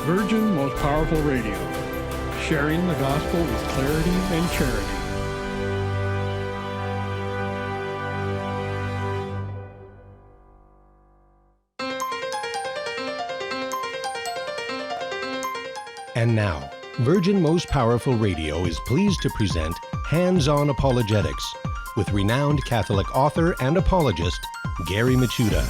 Virgin Most Powerful Radio, sharing the gospel with clarity and charity. And now, Virgin Most Powerful Radio is pleased to present Hands-On Apologetics with renowned Catholic author and apologist, Gary Michuta.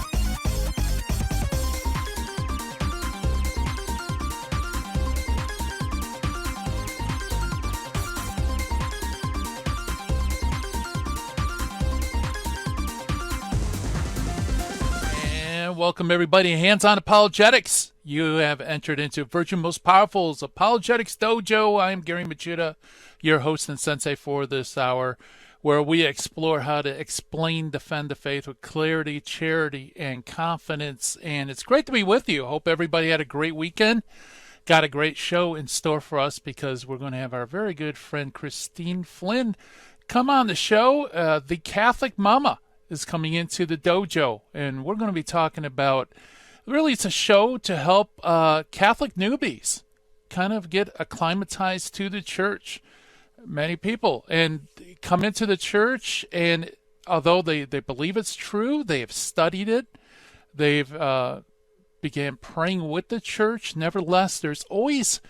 Welcome, everybody. Hands-On Apologetics. You have entered into Virgin Most Powerful's Apologetics Dojo. I am Gary Michuta, your host and sensei for this hour, where we explore how to explain, defend the faith with clarity, charity, and confidence. And it's great to be with you. Hope everybody had a great weekend. Got a great show in store for us because we're going to have our very good friend Christine Flynn come on the show. The Catholic Mama is coming into the dojo, and we're going to be talking about, really it's a show to help Catholic newbies kind of get acclimatized to the church. Many people and come into the church, and although they believe it's true, they have studied it, they've began praying with the church, nevertheless there's always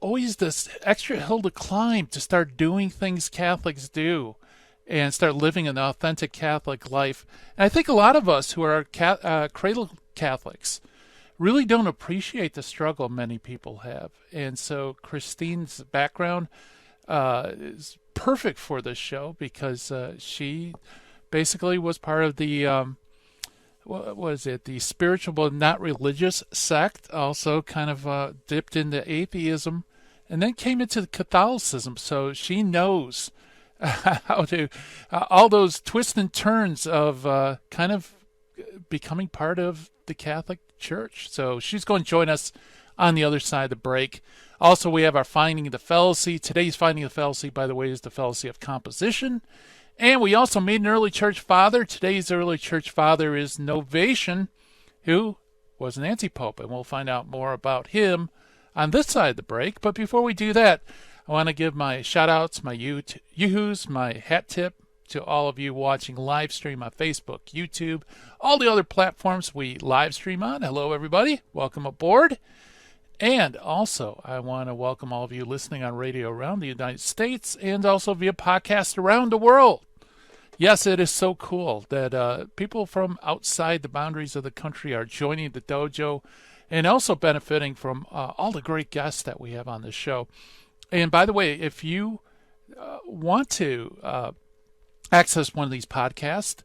this extra hill to climb to start doing things Catholics do and start living an authentic Catholic life. And I think a lot of us who are cradle Catholics really don't appreciate the struggle many people have. And so Christine's background is perfect for this show because she basically was part of the, the spiritual but not religious sect, also kind of dipped into atheism, and then came into Catholicism. So she knows how to all those twists and turns of kind of becoming part of the Catholic Church. So she's going to join us on the other side of the break. Also, we have our Finding the Fallacy. Today's Finding the Fallacy, by the way, is the fallacy of composition. And we also made an early church father. Today's early church father is Novatian, who was an anti-pope, and we'll find out more about him on this side of the break. But before we do that, I want to give my shout-outs, my yoo-hoos, my hat tip to all of you watching live stream on Facebook, YouTube, all the other platforms we live stream on. Hello, everybody. Welcome aboard. And also, I want to welcome all of you listening on radio around the United States and also via podcast around the world. Yes, it is so cool that people from outside the boundaries of the country are joining the dojo and also benefiting from all the great guests that we have on this show. And by the way, if you want to access one of these podcasts,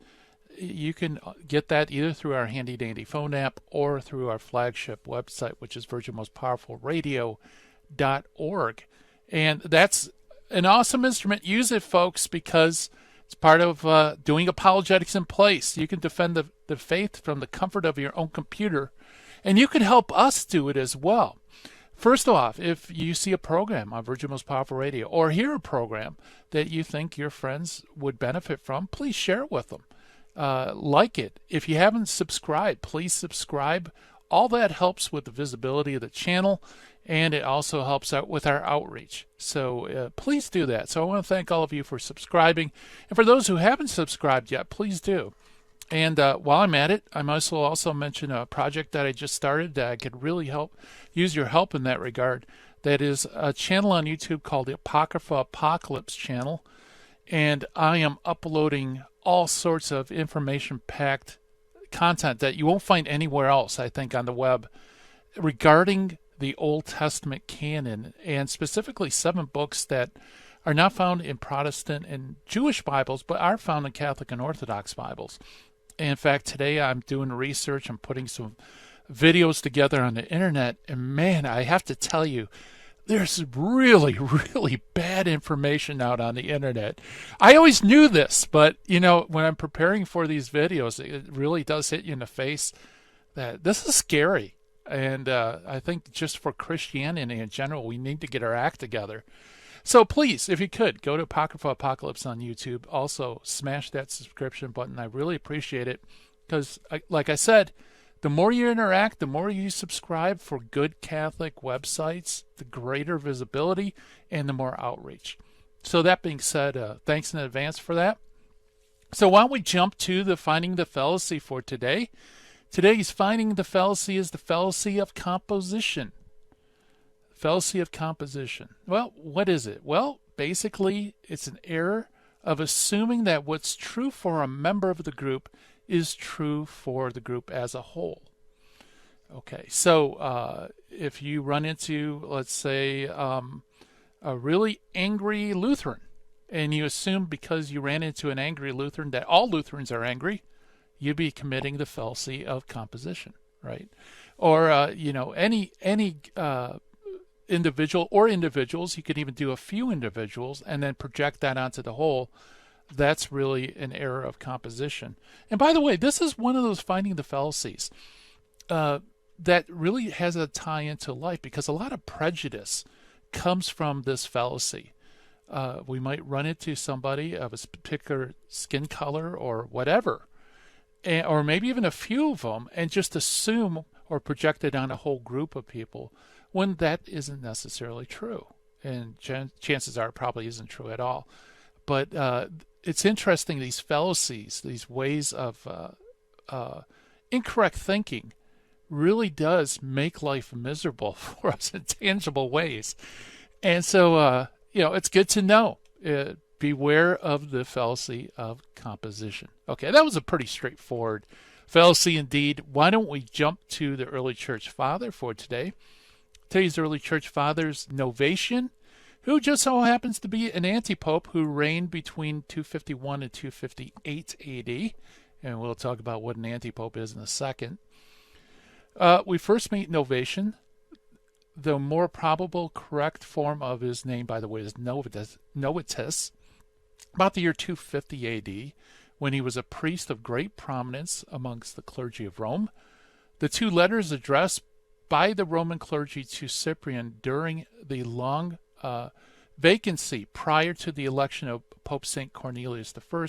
you can get that either through our handy-dandy phone app or through our flagship website, which is virginmostpowerfulradio.org. And that's an awesome instrument. Use it, folks, because it's part of doing apologetics in place. You can defend the faith from the comfort of your own computer, and you can help us do it as well. First off, if you see a program on Virgin Most Powerful Radio or hear a program that you think your friends would benefit from, please share it with them. Like it. If you haven't subscribed, please subscribe. All that helps with the visibility of the channel, and it also helps out with our outreach. So please do that. So I want to thank all of you for subscribing. And for those who haven't subscribed yet, please do. And while I'm at it, I might also mention a project that I just started that I could really use your help in that regard. That is a channel on YouTube called the Apocrypha Apocalypse channel. And I am uploading all sorts of information-packed content that you won't find anywhere else, I think, on the web regarding the Old Testament canon, and specifically 7 books that are not found in Protestant and Jewish Bibles, but are found in Catholic and Orthodox Bibles. In fact, today I'm doing research. I'm putting some videos together on the internet, and man, I have to tell you, there's really, really bad information out on the internet. I always knew this, but when I'm preparing for these videos, it really does hit you in the face that this is scary. And I think just for Christianity in general, we need to get our act together. So please, if you could, go to Apocrypha Apocalypse on YouTube. Also, smash that subscription button. I really appreciate it because, like I said, The more you interact, the more you subscribe for good Catholic websites, the greater visibility and the more outreach. So that being said, thanks in advance for that. So why don't we jump to the Finding the Fallacy for today? Today's Finding the Fallacy is the fallacy of composition. Fallacy of composition. Well, what is it? Well, basically, it's an error of assuming that what's true for a member of the group is true for the group as a whole. Okay, so if you run into, let's say, a really angry Lutheran, and you assume because you ran into an angry Lutheran that all Lutherans are angry, you'd be committing the fallacy of composition, right? Or any individual or individuals, you could even do a few individuals and then project that onto the whole. That's really an error of composition. And by the way, this is one of those Finding the Fallacies that really has a tie into life, because a lot of prejudice comes from this fallacy. We might run into somebody of a particular skin color or whatever, or maybe even a few of them, and just assume or project it on a whole group of people when that isn't necessarily true. And chances are it probably isn't true at all. But it's interesting, these fallacies, these ways of incorrect thinking really does make life miserable for us in tangible ways. And so, it's good to know. Beware of the fallacy of composition. Okay, that was a pretty straightforward fallacy indeed. Why don't we jump to the early church father for today? Today's early church father is Novatian, who just so happens to be an anti-pope who reigned between 251 and 258 AD. And we'll talk about what an anti-pope is in a second. We first meet Novatian. The more probable correct form of his name, by the way, is Novatus, about the year 250 AD, when he was a priest of great prominence amongst the clergy of Rome. The two letters addressed by the Roman clergy to Cyprian during the long vacancy prior to the election of Pope St. Cornelius I,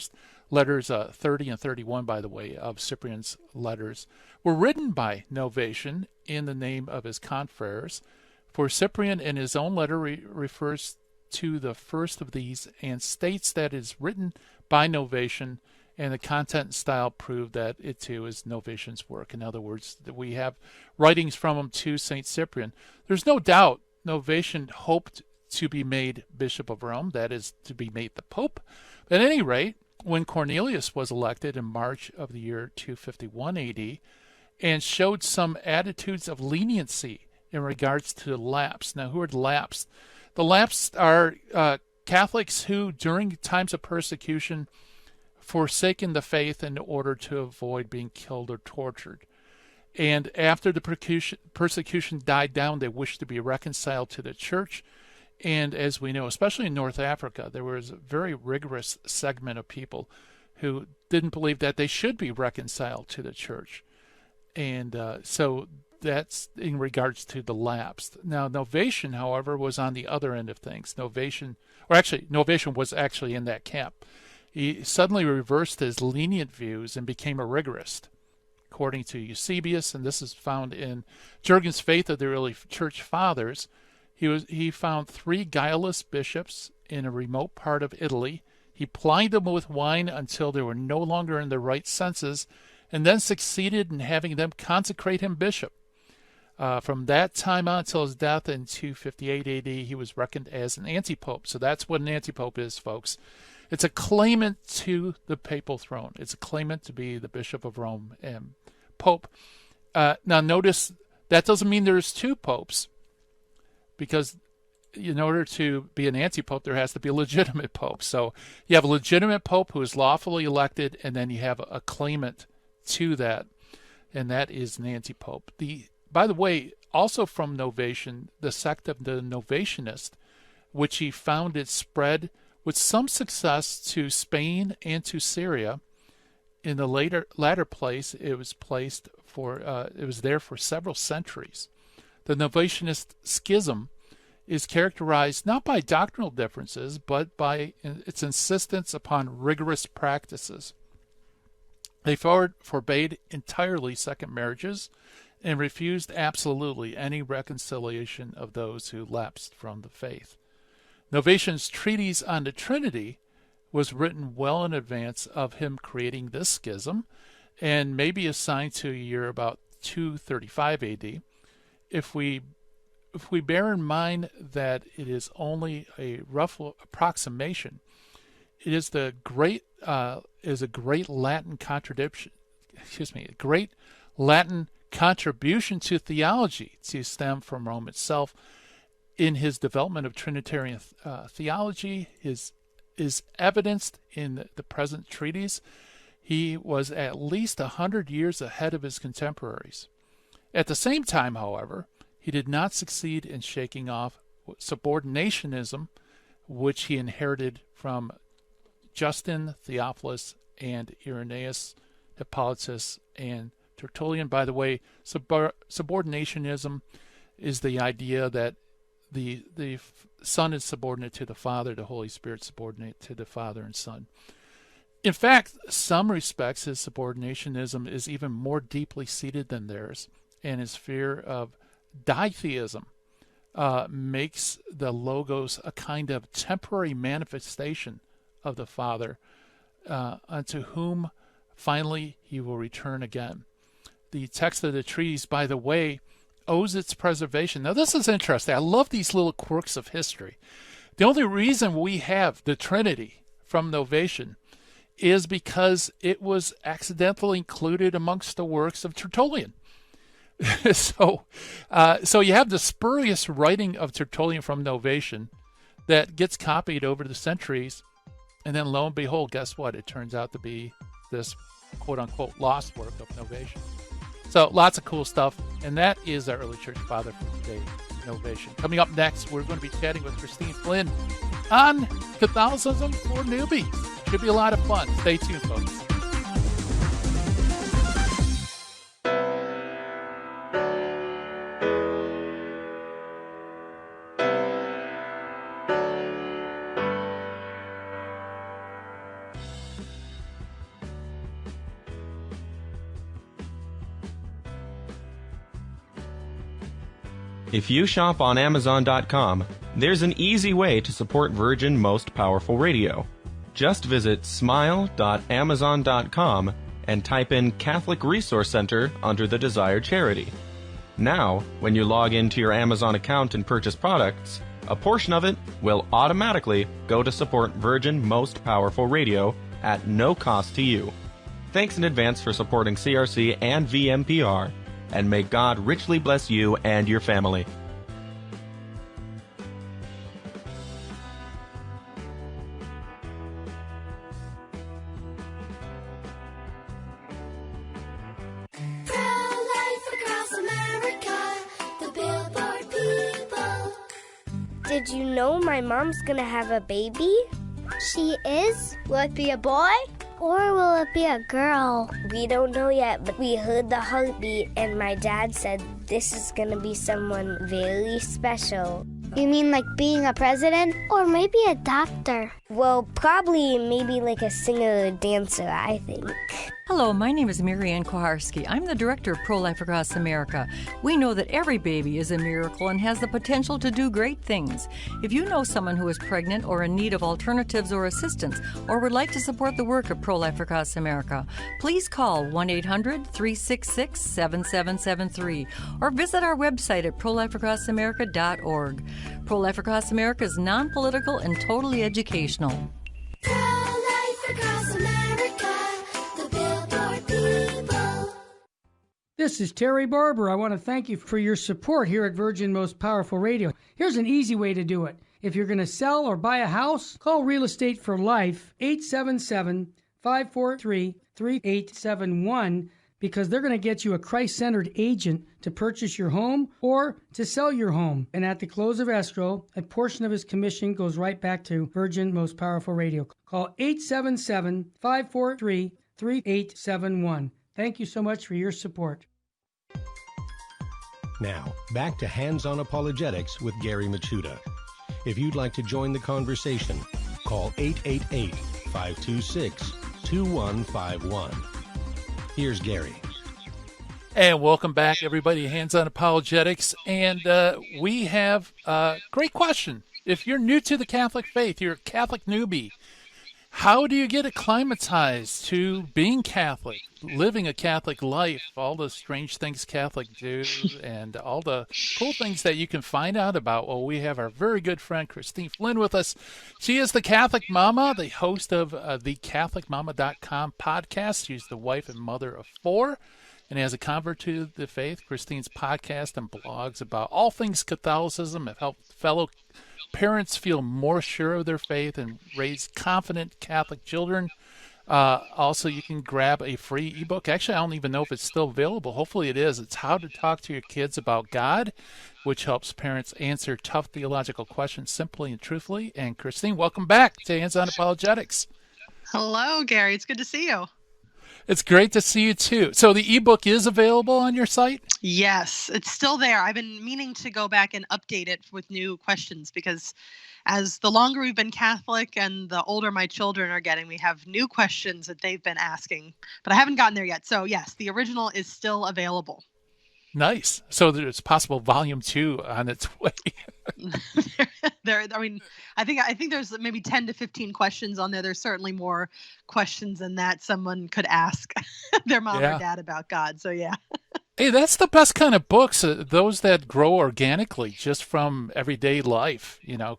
letters 30 and 31, by the way, of Cyprian's letters, were written by Novatian in the name of his confreres. For Cyprian in his own letter refers to the first of these and states that it is written by Novatian, and the content and style prove that it too is Novatian's work. In other words, that we have writings from him to St. Cyprian. There's no doubt Novatian hoped to be made Bishop of Rome, that is, to be made the Pope. At any rate, when Cornelius was elected in March of the year 251 AD and showed some attitudes of leniency in regards to the lapsed. Now, who are the lapsed? The lapsed are Catholics who, during times of persecution, forsaken the faith in order to avoid being killed or tortured. And after the persecution died down, they wished to be reconciled to the church. And as we know, especially in North Africa, there was a very rigorous segment of people who didn't believe that they should be reconciled to the church. And so that's in regards to the lapsed. Now, Novatian, however, was on the other end of things. Novatian was actually in that camp. He suddenly reversed his lenient views and became a rigorist. According to Eusebius, and this is found in Jurgen's Faith of the Early Church Fathers, he found 3 guileless bishops in a remote part of Italy. He plied them with wine until they were no longer in their right senses, and then succeeded in having them consecrate him bishop. From that time on until his death in 258 AD, he was reckoned as an antipope. So that's what an antipope is, folks. It's a claimant to the papal throne. It's a claimant to be the Bishop of Rome and Pope. Now notice, that doesn't mean there's 2 popes, because in order to be an anti-pope, there has to be a legitimate pope. So you have a legitimate pope who is lawfully elected, and then you have a claimant to that, and that is an anti-pope. By the way, also from Novatian, the sect of the Novatianists, which he founded, spread with some success to Spain and to Syria. In the latter place, it was there for several centuries. The Novatianist schism is characterized not by doctrinal differences, but by its insistence upon rigorous practices. They forbade entirely second marriages and refused absolutely any reconciliation of those who lapsed from the faith. Novatian's treatise on the Trinity was written well in advance of him creating this schism and may be assigned to a year about 235 AD. If we bear in mind that it is only a rough approximation, it is a great Latin contribution to theology to stem from Rome itself. In his development of Trinitarian theology is evidenced in the present treatise. He was at least 100 years ahead of his contemporaries. At the same time, however, he did not succeed in shaking off subordinationism, which he inherited from Justin, Theophilus, and Irenaeus, Hippolytus, and Tertullian. By the way, subordinationism is the idea that the Son is subordinate to the Father, the Holy Spirit subordinate to the Father and Son. In fact, some respects his subordinationism is even more deeply seated than theirs, and his fear of ditheism makes the Logos a kind of temporary manifestation of the Father, unto whom finally he will return again. The text of the treatise, by the way, owes its preservation. Now, this is interesting. I love these little quirks of history. The only reason we have the Trinity from Novatian is because it was accidentally included amongst the works of Tertullian. So you have the spurious writing of Tertullian from Novatian that gets copied over the centuries, and then lo and behold, guess what? It turns out to be this quote-unquote lost work of Novatian. So lots of cool stuff, and that is our early church father for today, Novatian. Coming up next, we're going to be chatting with Christine Flynn on Catholicism for newbies. Should be a lot of fun. Stay tuned, folks. If you shop on Amazon.com, there's an easy way to support Virgin Most Powerful Radio. Just visit smile.amazon.com and type in Catholic Resource Center under the desired charity. Now, when you log into your Amazon account and purchase products, a portion of it will automatically go to support Virgin Most Powerful Radio at no cost to you. Thanks in advance for supporting CRC and VMPR. And may God richly bless you and your family. Did you know my mom's gonna have a baby? She is? Will it be a boy? Or will it be a girl? We don't know yet, but we heard the heartbeat and my dad said this is gonna be someone very special. You mean like being a president? Or maybe a doctor? Well, probably maybe like a singer or dancer, I think. Hello, my name is Mary Ann Koharski. I'm the director of Pro-Life Across America. We know that every baby is a miracle and has the potential to do great things. If you know someone who is pregnant or in need of alternatives or assistance, or would like to support the work of Pro-Life Across America, please call 1-800-366-7773 or visit our website at prolifeacrossamerica.org. Pro-Life Across America is non-political and totally educational. Pro-Life Across America, the Billboard people. This is Terry Barber. I want to thank you for your support here at Virgin Most Powerful Radio. Here's an easy way to do it. If you're going to sell or buy a house, call Real Estate for Life, 877-543-3871, because they're going to get you a Christ-centered agent to purchase your home or to sell your home. And at the close of escrow, a portion of his commission goes right back to Virgin Most Powerful Radio. Call 877-543-3871. Thank you so much for your support. Now, back to Hands-On Apologetics with Gary Machuda. If you'd like to join the conversation, call 888-526-2151. Here's Gary. And welcome back, everybody. Hands on Apologetics. And we have a great question. If you're new to the Catholic faith, you're a Catholic newbie, how do you get acclimatized to being Catholic, living a Catholic life, all the strange things Catholics do, and all the cool things that you can find out about? Well, we have our very good friend Christine Flynn with us. She is the Catholic Mama, the host of the CatholicMama.com podcast. She's the wife and mother of 4. And as a convert to the faith, Christine's podcast and blogs about all things Catholicism have helped fellow parents feel more sure of their faith and raise confident Catholic children. Also, you can grab a free ebook. Actually, I don't even know if it's still available. Hopefully it is. It's How to Talk to Your Kids About God, which helps parents answer tough theological questions simply and truthfully. And Christine, welcome back to Hands on Apologetics. Hello, Gary. It's good to see you. It's great to see you, too. So the ebook is available on your site? Yes, it's still there. I've been meaning to go back and update it with new questions because as the longer we've been Catholic and the older my children are getting, we have new questions that they've been asking, but I haven't gotten there yet. So yes, the original is still available. Nice. So there's possible volume 2 on its way. I think there's maybe 10 to 15 questions on there. There's certainly more questions than that someone could ask their mom or dad about God. So yeah. Hey, that's the best kind of books, those that grow organically just from everyday life. You know,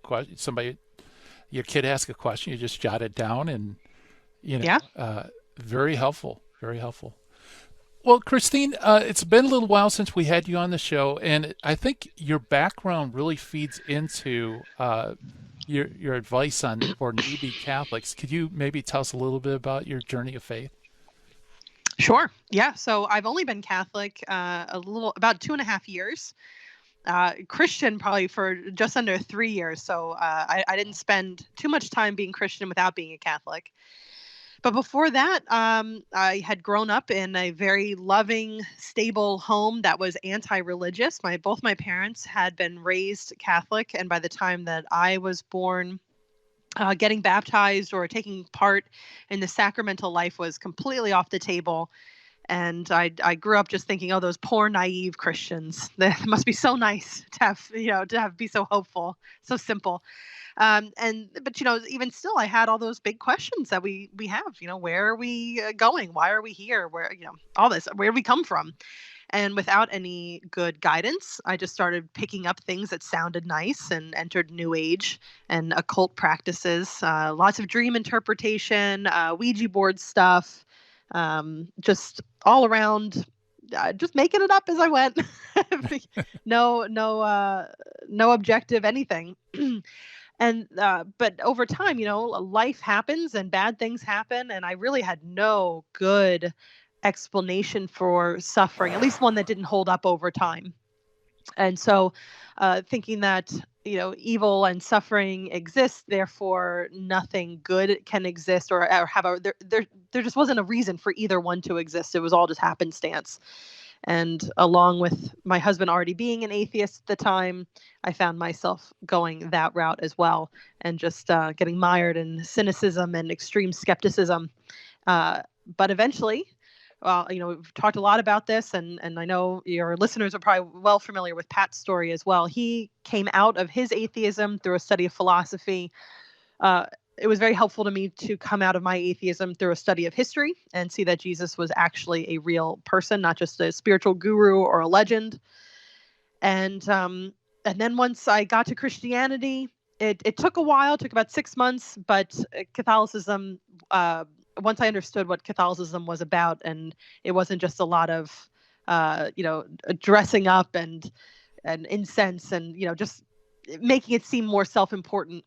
your kid asks a question, you just jot it down, and, very helpful, very helpful. Well, Christine, it's been a little while since we had you on the show, and I think your background really feeds into your advice for newbie Catholics. Could you maybe tell us a little bit about your journey of faith? Sure. Yeah. So I've only been Catholic about 2.5 years. Christian probably for just under 3 years. So I didn't spend too much time being Christian without being a Catholic. But before that, I had grown up in a very loving, stable home that was anti-religious. Both my parents had been raised Catholic, and by the time that I was born, getting baptized or taking part in the sacramental life was completely off the table. And I grew up just thinking, oh, those poor naive Christians. That must be so nice to be so hopeful, so simple. But even still, I had all those big questions that we have. Where are we going? Why are we here? All this. Where do we come from? And without any good guidance, I just started picking up things that sounded nice and entered New Age and occult practices. Lots of dream interpretation, Ouija board stuff, just all around. Just making it up as I went. No objective anything. And but over time, life happens and bad things happen, and I really had no good explanation for suffering, at least one that didn't hold up over time. And so thinking that evil and suffering exists, therefore nothing good can exist or have there just wasn't a reason for either one to exist. It was all just happenstance. And along with my husband already being an atheist at the time, I found myself going that route as well, and just getting mired in cynicism and extreme skepticism. But eventually, we've talked a lot about this, and I know your listeners are probably well familiar with Pat's story as well. He came out of his atheism through a study of philosophy. It was very helpful to me to come out of my atheism through a study of history and see that Jesus was actually a real person, not just a spiritual guru or a legend. And then once I got to Christianity, it took a while, took about 6 months, but Catholicism, once I understood what Catholicism was about, and it wasn't just a lot of, dressing up and incense and, just making it seem more self-important.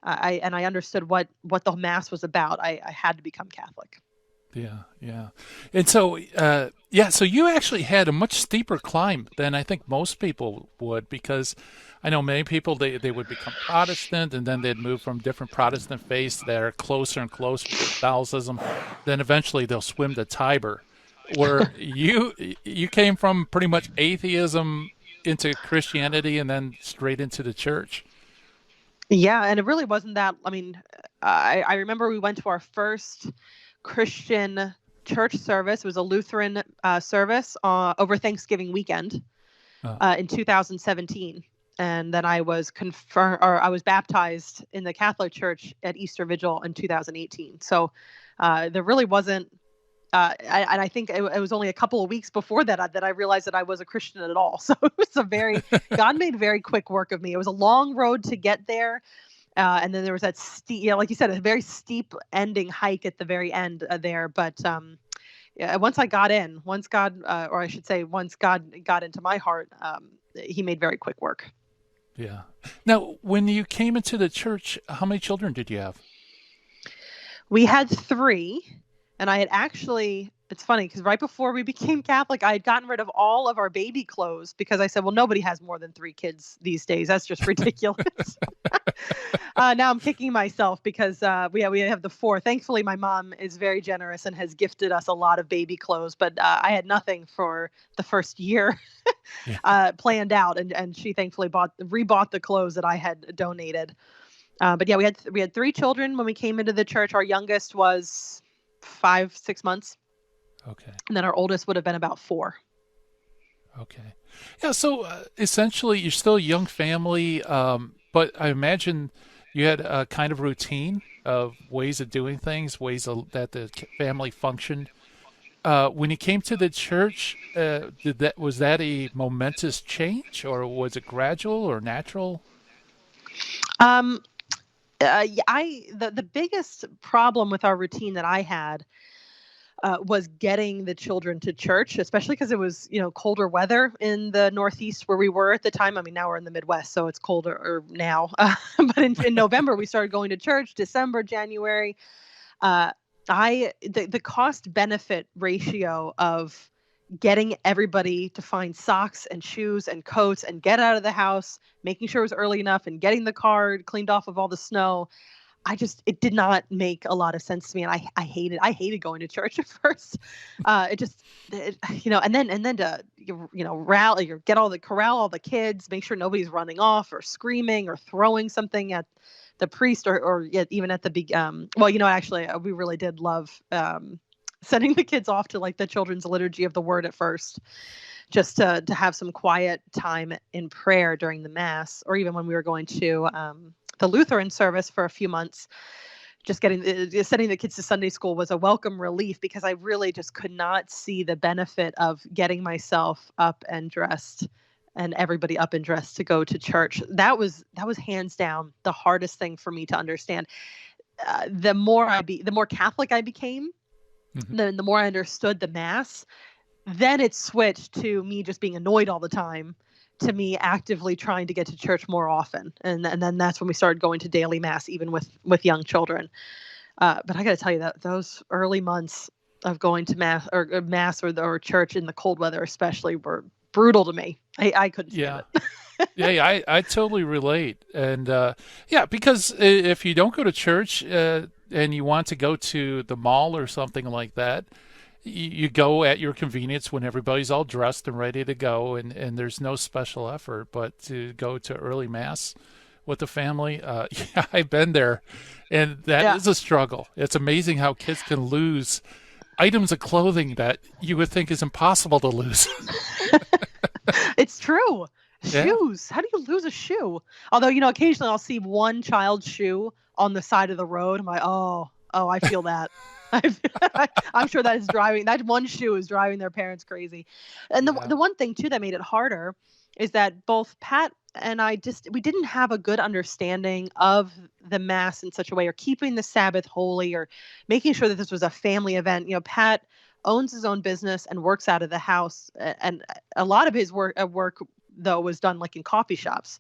I understood what the Mass was about. I had to become Catholic. Yeah. And so, so you actually had a much steeper climb than I think most people would, because I know many people, they would become Protestant, and then they'd move from different Protestant faiths that are closer and closer to Catholicism. Then eventually they'll swim to Tiber, where you came from pretty much atheism into Christianity and then straight into the church. Yeah, and it really wasn't that. I mean, I remember we went to our first Christian church service. It was a Lutheran service over Thanksgiving weekend in 2017. And then I was I was baptized in the Catholic Church at Easter Vigil in 2018. So there really wasn't, and I think it was only a couple of weeks before that that I realized that I was a Christian at all. So it was God made very quick work of me. It was a long road to get there. And then there was that steep, like you said, a very steep ending hike at the very end there. But once I got in, once God got into my heart, he made very quick work. Yeah. Now, when you came into the church, how many children did you have? We had 3, and I had actually, it's funny because right before we became Catholic, I had gotten rid of all of our baby clothes because I said, well, nobody has more than 3 kids these days. That's just ridiculous. Now I'm kicking myself because we have the 4. Thankfully, my mom is very generous and has gifted us a lot of baby clothes, but I had nothing for the first year planned out, and she thankfully rebought the clothes that I had donated. But yeah, we had 3 children when we came into the church. Our youngest was 5-6 months. Okay. And then our oldest would have been about 4. Okay. Yeah. So essentially, you're still a young family, but I imagine you had a kind of routine of ways of doing things, that the family functioned. When you came to the church, was that a momentous change, or was it gradual or natural? The biggest problem with our routine that I had was getting the children to church, especially because it was, colder weather in the Northeast where we were at the time. I mean, now we're in the Midwest, so it's colder now. But in November, we started going to church. December, January. The cost benefit ratio of getting everybody to find socks and shoes and coats and get out of the house, making sure it was early enough, and getting the car cleaned off of all the snow. It did not make a lot of sense to me, and I hated going to church at first. And then to rally or corral all the kids, make sure nobody's running off or screaming or throwing something at the priest or even at the big. Actually, we really did love sending the kids off to like the children's liturgy of the word at first, just to have some quiet time in prayer during the mass, or even when we were going to the Lutheran service for a few months. Just sending the kids to Sunday school was a welcome relief because I really just could not see the benefit of getting myself up and dressed and everybody up and dressed to go to church. That was hands down the hardest thing for me to understand. The more Catholic I became, mm-hmm. the more I understood the mass. Then it switched to me just being annoyed all the time, to me actively trying to get to church more often. And then that's when we started going to daily mass, even with young children. But I got to tell you that those early months of going to mass or church in the cold weather especially were brutal to me. I couldn't stand it. Yeah, I totally relate. And because if you don't go to church and you want to go to the mall or something like that, you go at your convenience when everybody's all dressed and ready to go, and there's no special effort. But to go to early mass with the family, I've been there, and that is a struggle. It's amazing how kids can lose items of clothing that you would think is impossible to lose. It's true. Shoes. How do you lose a shoe? Although, occasionally I'll see one child's shoe on the side of the road. I'm like, oh, I feel that. I'm sure that one shoe is driving their parents crazy. And the one thing too that made it harder is that both Pat and I we didn't have a good understanding of the mass in such a way, or keeping the Sabbath holy, or making sure that this was a family event. Pat owns his own business and works out of the house, and a lot of his work though was done like in coffee shops.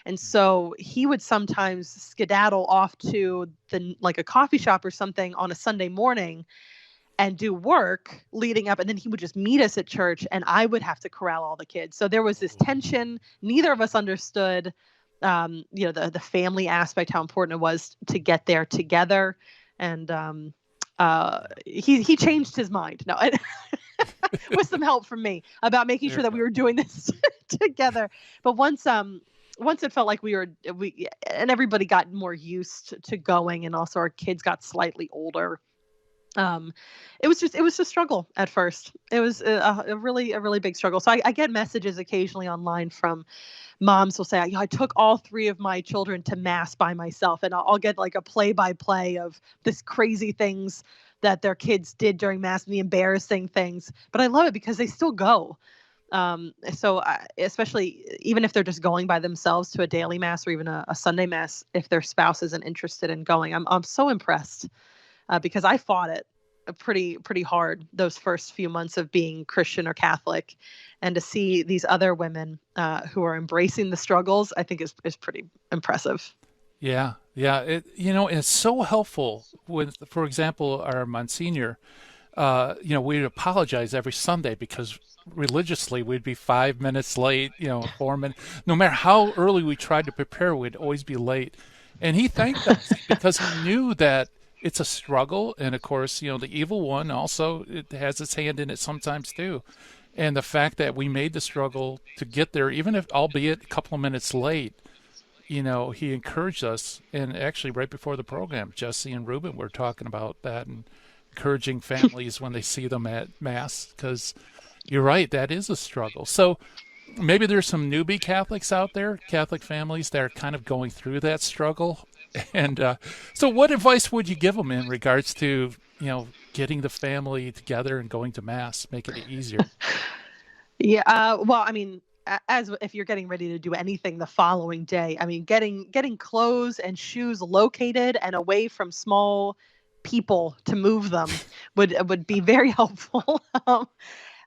And so he would sometimes skedaddle off to a coffee shop or something on a Sunday morning and do work leading up. And then he would just meet us at church, and I would have to corral all the kids. So there was this tension. Neither of us understood, the family aspect, how important it was to get there together. And he changed his mind. No, with some help from me about making sure that we were doing this together. But once it felt like we and everybody got more used to going, and also our kids got slightly older, um, it was a struggle at first. It was a really big struggle. So I get messages occasionally online from moms will say, I took all three of my children to mass by myself, and I'll get like a play-by-play of this crazy things that their kids did during mass and the embarrassing things. But I love it because they still go. Especially even if they're just going by themselves to a daily mass or even a Sunday mass, if their spouse isn't interested in going, I'm so impressed because I fought it pretty hard those first few months of being Christian or Catholic, and to see these other women who are embracing the struggles, I think is pretty impressive. Yeah, yeah. It's so helpful with, for example, our Monsignor. We'd apologize every Sunday because religiously we'd be 5 minutes late, 4 minutes. No matter how early we tried to prepare, we'd always be late. And he thanked us because he knew that it's a struggle. And of course, the evil one also, it has its hand in it sometimes too. And the fact that we made the struggle to get there, even if albeit a couple of minutes late, he encouraged us. And actually right before the program, Jesse and Ruben were talking about that and encouraging families when they see them at mass, because you're right, that is a struggle. So maybe there's some newbie Catholics out there, Catholic families that are kind of going through that struggle. And so what advice would you give them in regards to, getting the family together and going to mass, making it easier? Yeah. Well, I mean, as if you're getting ready to do anything the following day, I mean, getting clothes and shoes located and away from small people to move them would be very helpful.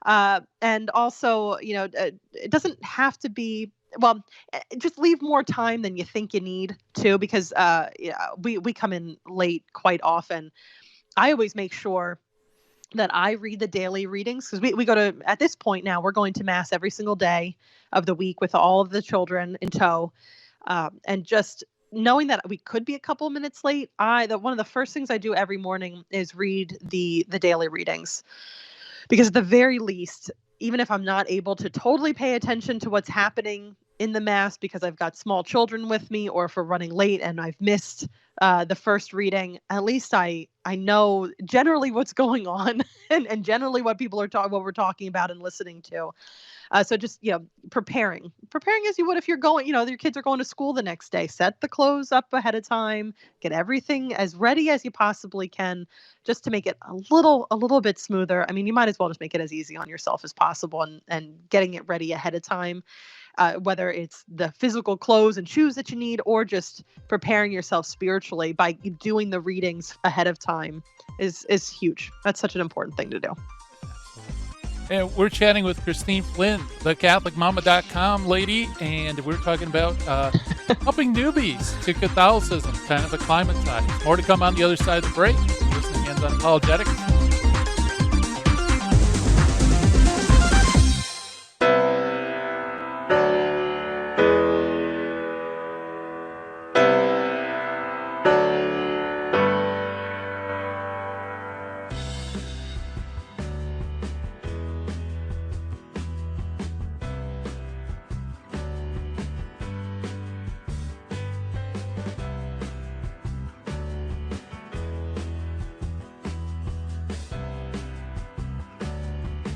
And also, it doesn't have to be, well, just leave more time than you think you need to, because we come in late quite often. I always make sure that I read the daily readings, because we go to, at this point now, we're going to mass every single day of the week with all of the children in tow. And just knowing that we could be a couple of minutes late, one of the first things I do every morning is read the daily readings. Because at the very least, even if I'm not able to totally pay attention to what's happening in the mass because I've got small children with me, or if we're running late and I've missed the first reading, at least I know generally what's going on and generally what people are what we're talking about and listening to. So just, preparing as you would if you're going, your kids are going to school the next day. Set the clothes up ahead of time, get everything as ready as you possibly can, just to make it a little bit smoother. I mean, you might as well just make it as easy on yourself as possible, and getting it ready ahead of time, whether it's the physical clothes and shoes that you need, or just preparing yourself spiritually by doing the readings ahead of time is huge. That's such an important thing to do. And we're chatting with Christine Flynn, the CatholicMama.com lady, and we're talking about helping newbies to Catholicism, kind of acclimatize. More to come on the other side of the break. You're listening in on Apologetic.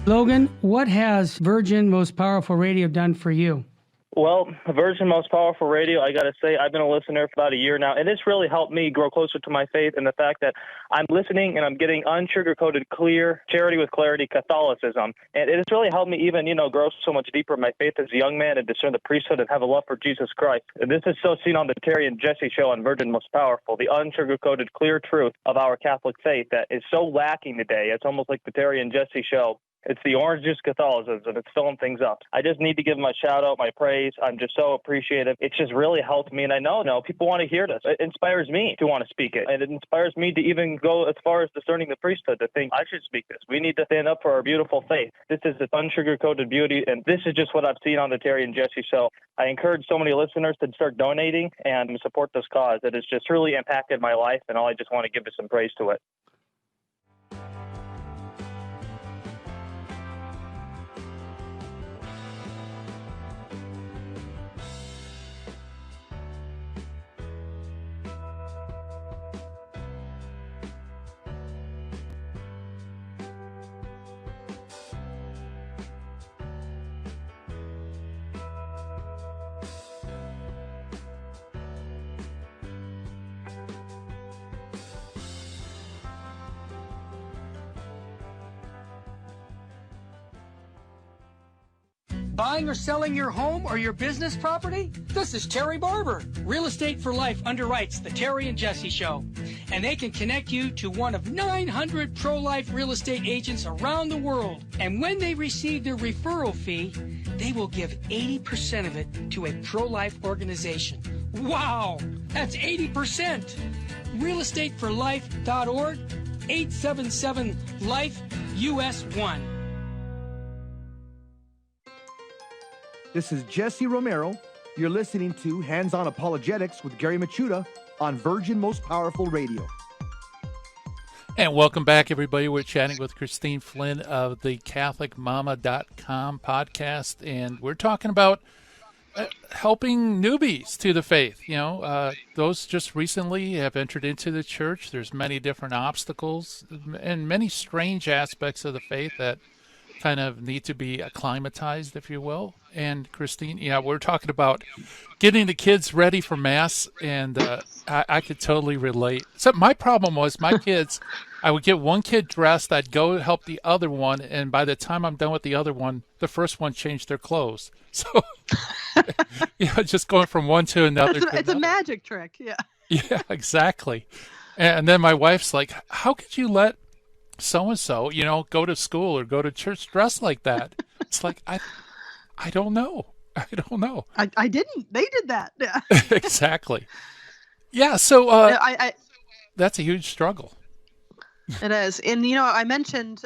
Logan, what has Virgin Most Powerful Radio done for you? Well, Virgin Most Powerful Radio, I got to say, I've been a listener for about a year now, and it's really helped me grow closer to my faith, and the fact that I'm listening and I'm getting unsugar-coated, clear, charity with clarity Catholicism. And it has really helped me even, grow so much deeper in my faith as a young man and discern the priesthood and have a love for Jesus Christ. And this is so seen on the Terry and Jesse show on Virgin Most Powerful, the unsugar-coated, clear truth of our Catholic faith that is so lacking today. It's almost like the Terry and Jesse show. It's the orange juice Catholicism. It's filling things up. I just need to give my shout out, my praise. I'm just so appreciative. It's just really helped me. And I know, people want to hear this. It inspires me to want to speak it. And it inspires me to even go as far as discerning the priesthood, to think I should speak this. We need to stand up for our beautiful faith. This is the unsugar-coated beauty. And this is just what I've seen on the Terry and Jesse show. I encourage so many listeners to start donating and support this cause. It has just really impacted my life. And I just want to give some praise to it. Buying or selling your home or your business property? This is Terry Barber. Real Estate for Life underwrites the Terry and Jesse Show. And they can connect you to one of 900 pro-life real estate agents around the world. And when they receive their referral fee, they will give 80% of it to a pro-life organization. Wow! That's 80%! realestateforlife.org, 877-LIFE-US1. This is Jesse Romero. You're listening to Hands-On Apologetics with Gary Machuda on Virgin Most Powerful Radio. And welcome back, everybody. We're chatting with Christine Flynn of the CatholicMama.com podcast, and we're talking about helping newbies to the faith. You know, those just recently have entered into the church. There's many different obstacles and many strange aspects of the faith that kind of need to be acclimatized, if you will. And Christine, we're talking about getting the kids ready for Mass, and I could totally relate. So my problem was my kids, I would get one kid dressed, I'd go help the other one, and by the time I'm done with the other one, the first one changed their clothes. So, just going from one to another. It's a magic trick, yeah. Yeah, exactly. And then my wife's like, how could you let so-and-so, go to school or go to church dressed like that? It's like, I don't know. I don't know. I didn't. They did that. Yeah. Exactly. Yeah, so that's a huge struggle. It is. And, I mentioned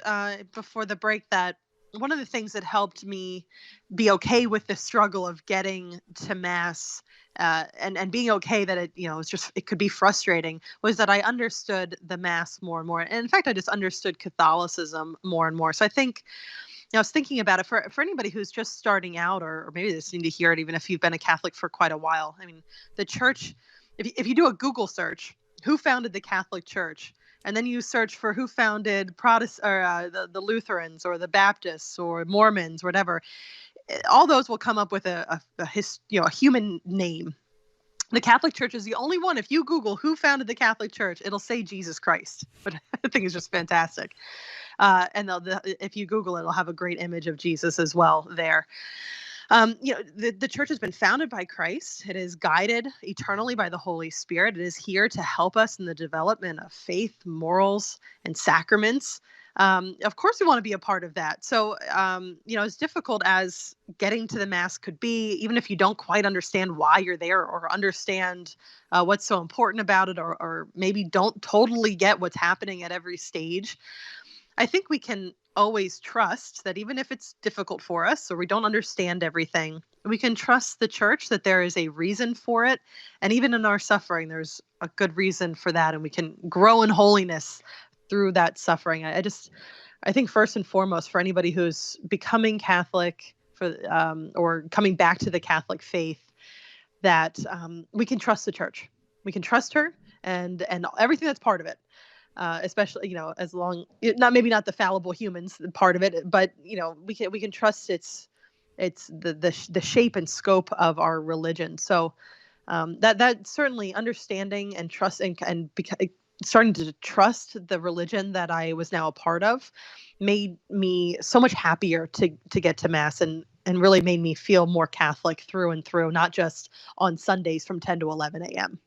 before the break that one of the things that helped me be okay with the struggle of getting to Mass and being okay that it could be frustrating was that I understood the Mass more and more. And in fact, I just understood Catholicism more and more. So I think, I was thinking about it for anybody who's just starting out, or maybe they just need to hear it, even if you've been a Catholic for quite a while. I mean, the church, if you do a Google search, who founded the Catholic Church? And then you search for who founded Protestant, or the Lutherans, or the Baptists, or Mormons, whatever. All those will come up with a human name. The Catholic Church is the only one. If you Google who founded the Catholic Church, it'll say Jesus Christ, which I think is just fantastic. And if you Google it, it'll have a great image of Jesus as well there. The church has been founded by Christ. It is guided eternally by the Holy Spirit. It is here to help us in the development of faith, morals, and sacraments. Of course, we want to be a part of that. So, as difficult as getting to the Mass could be, even if you don't quite understand why you're there or understand what's so important about it, or maybe don't totally get what's happening at every stage, I think we can always trust that even if it's difficult for us or we don't understand everything, we can trust the church that there is a reason for it. And even in our suffering, there's a good reason for that. And we can grow in holiness through that suffering. I think first and foremost, for anybody who's becoming Catholic or coming back to the Catholic faith, that we can trust the church. We can trust her and everything that's part of it. Especially, as long, maybe not the fallible humans part of it, but we can trust it's the shape and scope of our religion. So that certainly understanding and trust and starting to trust the religion that I was now a part of made me so much happier to get to Mass and really made me feel more Catholic through and through, not just on Sundays from 10 to 11 a.m.,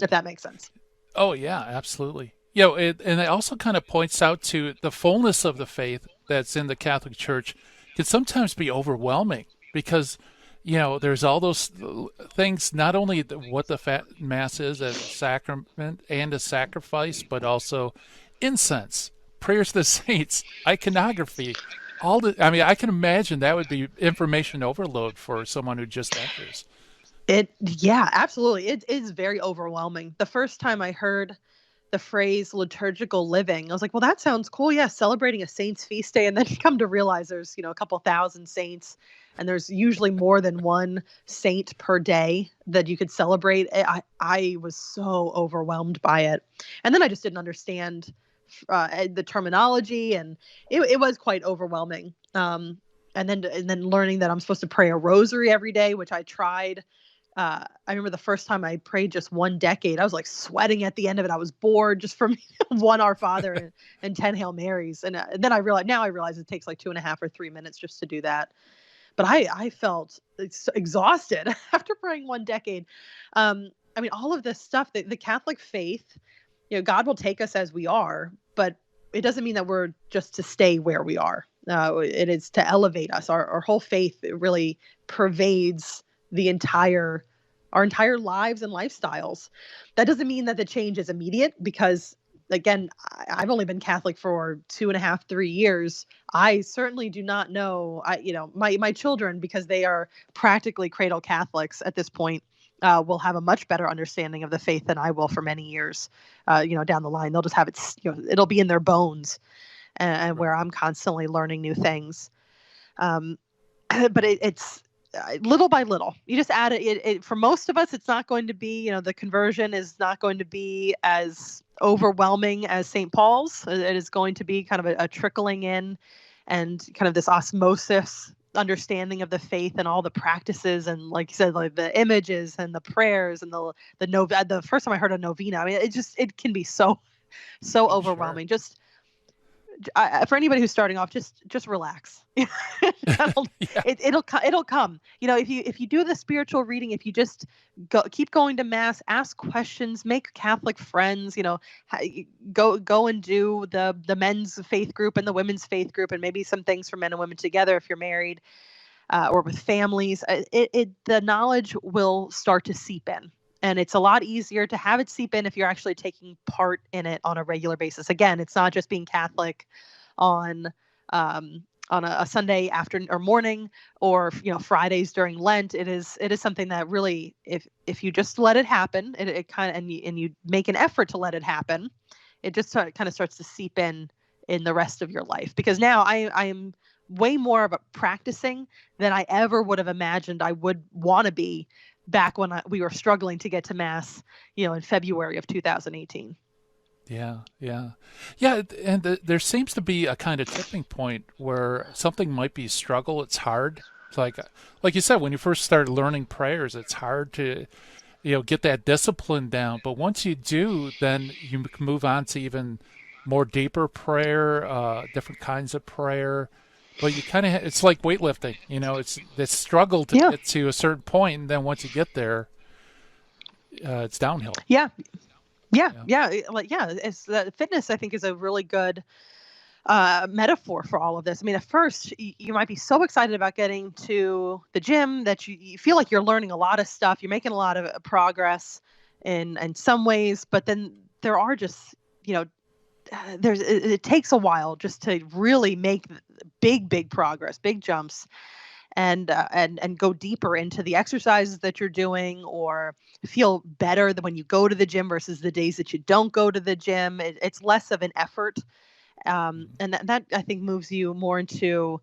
if that makes sense. Oh, yeah, absolutely. And it also kind of points out to the fullness of the faith that's in the Catholic Church can sometimes be overwhelming because, there's all those things, not only what the Mass is as a sacrament and a sacrifice, but also incense, prayers to the saints, iconography, I can imagine that would be information overload for someone who just enters. Yeah, absolutely. It is very overwhelming. The first time I heard the phrase liturgical living, I was like, well, that sounds cool. Yeah, celebrating a saint's feast day. And then you come to realize there's, a couple thousand saints, and there's usually more than one saint per day that you could celebrate. I was so overwhelmed by it. And then I just didn't understand the terminology, and it was quite overwhelming. And then learning that I'm supposed to pray a rosary every day, which I tried. I remember the first time I prayed just one decade, I was like sweating at the end of it. I was bored just from one Our Father and 10 Hail Marys. And then I realized it takes like 2.5 or 3 minutes just to do that. but I felt exhausted after praying 1 decade. I mean, all of this stuff, the Catholic faith, God will take us as we are, but it doesn't mean that we're just to stay where we are. It is to elevate us. Our whole faith really pervades our entire lives and lifestyles. That doesn't mean that the change is immediate, because again, I've only been Catholic for 2.5, 3 years. I certainly do not know, my children, because they are practically cradle Catholics at this point, will have a much better understanding of the faith than I will for many years, down the line. They'll just have it, it'll be in their bones, and where I'm constantly learning new things. But it's little by little. You just add it. For most of us, it's not going to be, the conversion is not going to be as overwhelming as St. Paul's. It is going to be kind of a trickling in, and kind of this osmosis understanding of the faith and all the practices, and like you said, like the images and the prayers and the first time I heard a novena, I mean, it can be so overwhelming. Sure. For anybody who's starting off, just relax. It'll come. If you do the spiritual reading, if you just keep going to mass, ask questions, make Catholic friends. Go and do the men's faith group and the women's faith group, and maybe some things for men and women together if you're married, or with families. The knowledge will start to seep in. And it's a lot easier to have it seep in if you're actually taking part in it on a regular basis. Again, it's not just being Catholic on a Sunday afternoon or morning, or Fridays during Lent. It is something that really, if you just let it happen, it kind of, and you make an effort to let it happen, it just kind of starts to seep in the rest of your life. Because now I am way more of a practicing than I ever would have imagined I would want to be back when we were struggling to get to Mass, in February of 2018. Yeah. And there seems to be a kind of tipping point where something might be a struggle. It's hard. It's like you said, when you first started learning prayers, it's hard to, get that discipline down. But once you do, then you can move on to even more deeper prayer, different kinds of prayer. But you kind of, it's like weightlifting, it's this struggle to get to a certain point, and then once you get there, it's downhill. Yeah. It's fitness, I think, is a really good metaphor for all of this. I mean, at first, you might be so excited about getting to the gym that you feel like you're learning a lot of stuff. You're making a lot of progress in some ways, but then there are just, it takes a while just to really make big progress, big jumps, and go deeper into the exercises that you're doing, or feel better than when you go to the gym versus the days that you don't go to the gym. It's less of an effort, and that I think moves you more into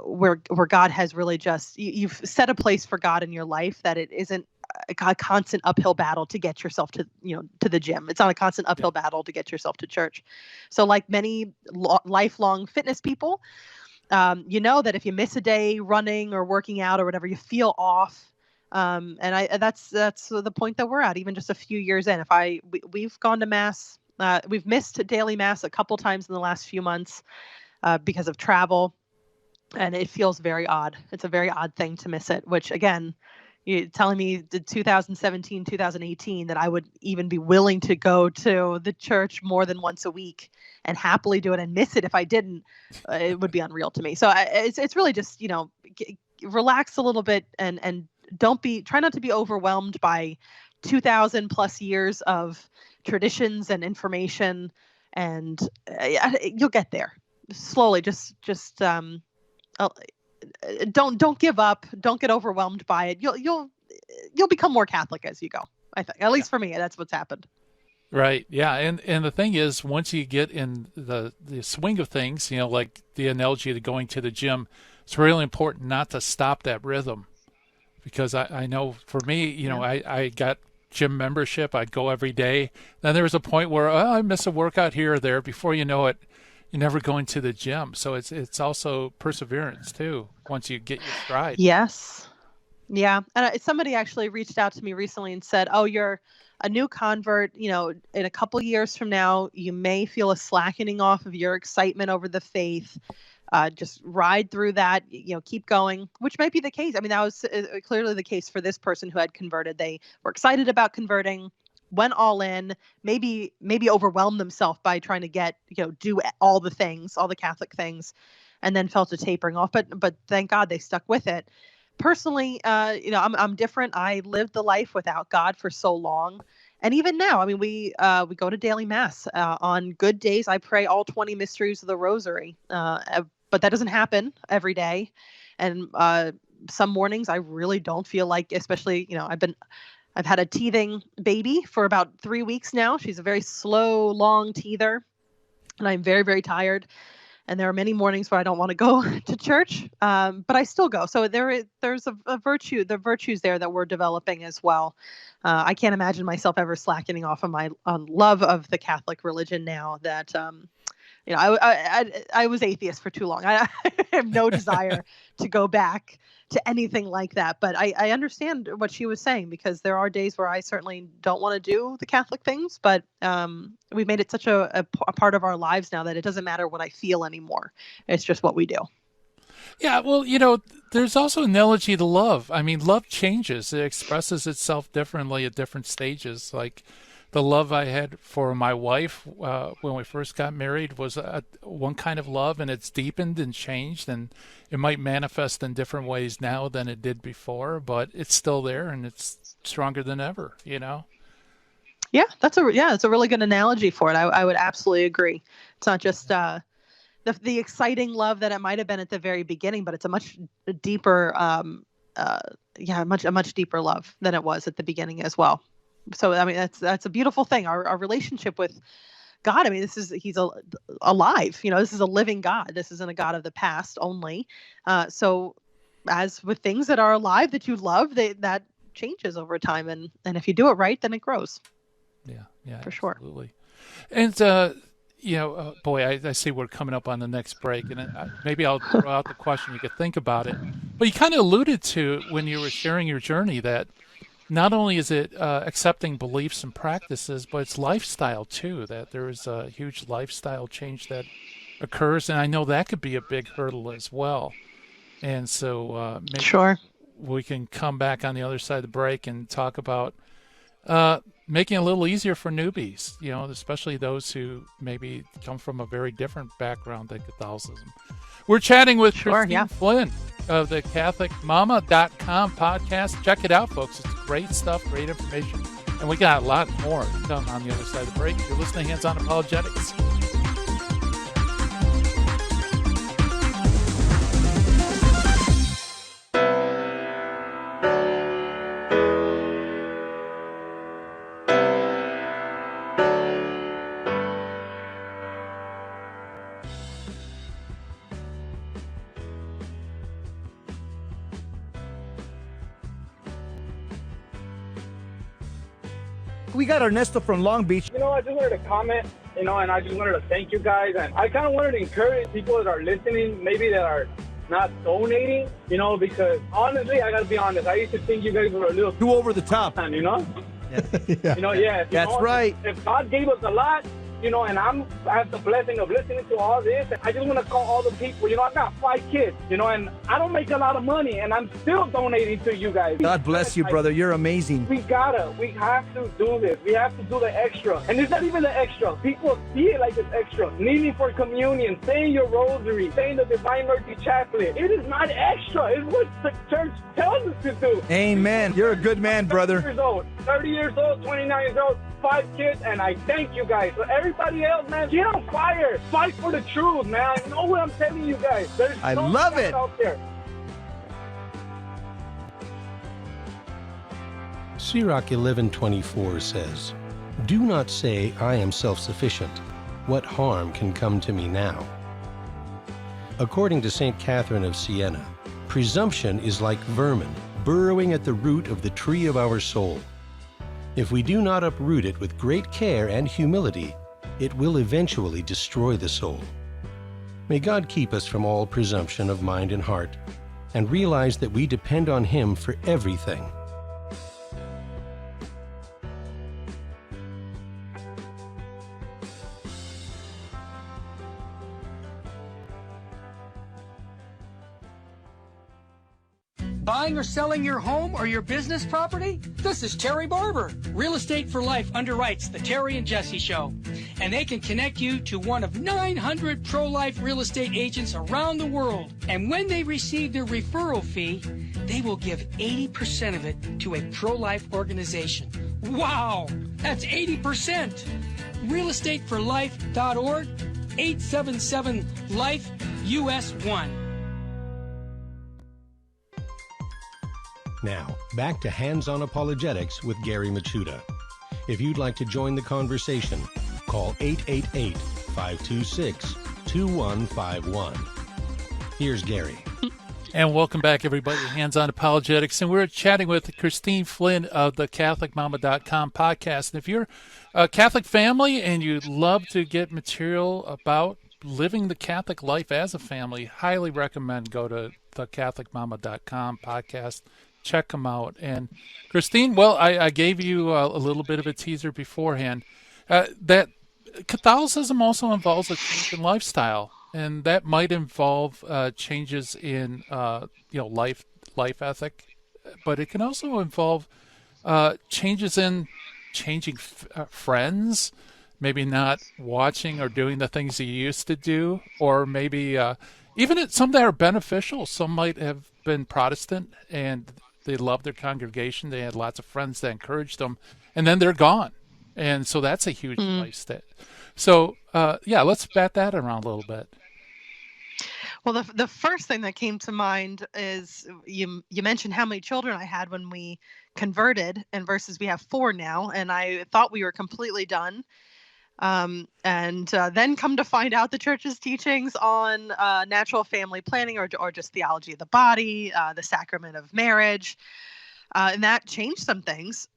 where God has really just, you've set a place for God in your life, that it isn't a constant uphill battle to get yourself to the gym. It's not a constant uphill battle to get yourself to church. So like many lifelong fitness people, that if you miss a day running or working out or whatever, you feel off. And that's the point that we're at, even just a few years in. We've gone to Mass, we've missed daily Mass a couple times in the last few months because of travel, and it feels very odd. It's a very odd thing to miss it, which again, you're telling me the 2017, 2018 that I would even be willing to go to the church more than once a week and happily do it and miss it if I didn't, it would be unreal to me. So it's really just, relax a little bit and try not to be overwhelmed by 2,000 plus years of traditions and information, and you'll get there slowly. Just don't give up. Don't get overwhelmed by it. You'll become more Catholic as you go. I think, at least for me, that's what's happened. Right. Yeah. And the thing is, once you get in the swing of things, like the analogy of going to the gym, it's really important not to stop that rhythm, because I know for me, I got gym membership. I'd go every day. Then there was a point where I miss a workout here or there. Before you know it, you're never going to the gym. So it's also perseverance too, once you get your stride. Yes. Yeah. And somebody actually reached out to me recently and said, oh, you're a new convert, in a couple years from now, you may feel a slackening off of your excitement over the faith. just ride through that, keep going, which might be the case. I mean, that was clearly the case for this person who had converted. They were excited about converting, went all in, maybe overwhelmed themselves by trying to do all the things, all the Catholic things, and then felt a tapering off. But thank God they stuck with it. Personally, I'm different. I lived the life without God for so long. And even now, I mean, we go to daily mass. On good days, I pray all 20 mysteries of the Rosary. But that doesn't happen every day. And some mornings I really don't feel like, especially, I've had a teething baby for about 3 weeks now. She's a very slow, long teether, and I'm very, very tired. And there are many mornings where I don't want to go to church, but I still go. So there's a virtue, the virtues there that we're developing as well. I can't imagine myself ever slackening off on my love of the Catholic religion now that, I was atheist for too long. I have no desire to go back to anything like that. But I understand what she was saying, because there are days where I certainly don't want to do the Catholic things. But we've made it such a part of our lives now that it doesn't matter what I feel anymore. It's just what we do. Yeah, well, there's also an analogy to love. I mean, love changes. It expresses itself differently at different stages. Like the love I had for my wife when we first got married was one kind of love, and it's deepened and changed, and it might manifest in different ways now than it did before, but it's still there, and it's stronger than ever, Yeah, it's a really good analogy for it. I would absolutely agree. It's not just the exciting love that it might have been at the very beginning, but it's a much deeper, a much deeper love than it was at the beginning as well. So, I mean, that's a beautiful thing. Our relationship with God. I mean, he's alive. This is a living God. This isn't a God of the past only. So, as with things that are alive that you love, that changes over time, and if you do it right, then it grows. Yeah, for sure. Absolutely. And boy, I see we're coming up on the next break, and maybe I'll throw out the question. You could think about it, but you kind of alluded to when you were sharing your journey that not only is it accepting beliefs and practices, but it's lifestyle too, that there is a huge lifestyle change that occurs. And I know that could be a big hurdle as well. And so maybe sure, we can come back on the other side of the break and talk about making it a little easier for newbies, especially those who maybe come from a very different background than Catholicism. We're chatting with Christine Flynn of the CatholicMama.com podcast. Check it out, folks. It's great stuff, great information. And we got a lot more to come on the other side of the break. You're listening to Hands On Apologetics. We got Ernesto from Long Beach. I just wanted to comment, and I just wanted to thank you guys. And I kind of wanted to encourage people that are listening, maybe that are not donating, because honestly, I got to be honest, I used to think you guys were a little too over the top. Yeah. That's right. If God gave us a lot, and I have the blessing of listening to all this. I just want to call all the people. I got 5 kids, and I don't make a lot of money, and I'm still donating to you guys. God bless you, brother. You're amazing. We have to do this. We have to do the extra. And it's not even the extra. People see it like it's extra. Kneeling for communion, saying your rosary, saying the Divine Mercy Chaplet. It is not extra. It's what the church tells us to do. Amen. You're a good man, brother. 30 years old, 29 years old, 5 kids, and I thank you guys. So everybody else, man, get on fire. Fight for the truth, man. I know what I'm telling you guys. There's I so love much it. out there. Sirach 11:24 says, "Do not say, I am self-sufficient. What harm can come to me now?" According to St. Catherine of Siena, presumption is like vermin burrowing at the root of the tree of our soul. If we do not uproot it with great care and humility, it will eventually destroy the soul. May God keep us from all presumption of mind and heart, and realize that we depend on Him for everything. Buying or selling your home or your business property? This is Terry Barber. Real Estate for Life underwrites the Terry and Jesse Show. And they can connect you to one of 900 pro-life real estate agents around the world. And when they receive their referral fee, they will give 80% of it to a pro-life organization. Wow, that's 80%. realestateforlife.org, 877-LIFE, US 1. Now, back to Hands-On Apologetics with Gary Machuda. If you'd like to join the conversation, call 888-526-2151. Here's Gary. And welcome back, everybody, to Hands-On Apologetics. And we're chatting with Christine Flynn of the CatholicMama.com podcast. And if you're a Catholic family and you'd love to get material about living the Catholic life as a family, highly recommend go to the CatholicMama.com podcast. Check them out. And Christine, well, I gave you a little bit of a teaser beforehand. That Catholicism also involves a change in lifestyle, and that might involve changes in life ethic, but it can also involve changes in changing friends, maybe not watching or doing the things you used to do, or maybe even some that are beneficial. Some might have been Protestant and they loved their congregation. They had lots of friends that encouraged them, and then they're gone. And so that's a huge lifestyle. So, let's bat that around a little bit. Well, the first thing that came to mind is you mentioned how many children I had when we converted, and versus we have 4 now, and I thought we were completely done. And then come to find out the church's teachings on natural family planning or just theology of the body, the sacrament of marriage, and that changed some things